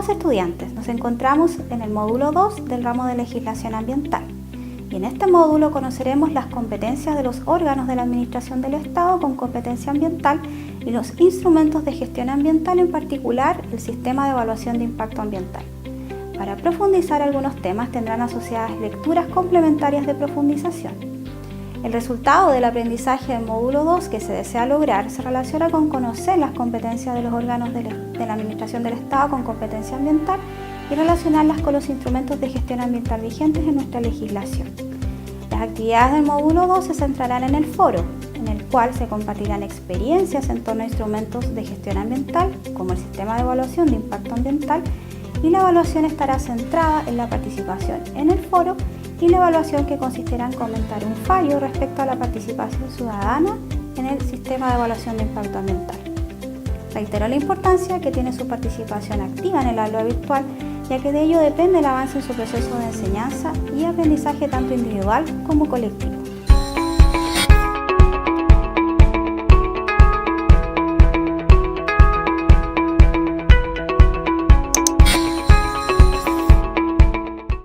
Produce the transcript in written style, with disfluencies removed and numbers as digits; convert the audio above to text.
Estimados estudiantes, nos encontramos en el módulo 2 del ramo de legislación ambiental y en este módulo conoceremos las competencias de los órganos de la Administración del Estado con competencia ambiental y los instrumentos de gestión ambiental, en particular el sistema de evaluación de impacto ambiental. Para profundizar algunos temas tendrán asociadas lecturas complementarias de profundización. El resultado del aprendizaje del módulo 2 que se desea lograr se relaciona con conocer las competencias de los órganos de la Administración del Estado con competencia ambiental y relacionarlas con los instrumentos de gestión ambiental vigentes en nuestra legislación. Las actividades del módulo 2 se centrarán en el foro, en el cual se compartirán experiencias en torno a instrumentos de gestión ambiental, como el sistema de evaluación de impacto ambiental, y la evaluación estará centrada en la participación en el foro y la evaluación, que consistirá en comentar un fallo respecto a la participación ciudadana en el sistema de evaluación de impacto ambiental. Reitero la importancia que tiene su participación activa en el aula virtual, ya que de ello depende el avance en su proceso de enseñanza y aprendizaje tanto individual como colectivo.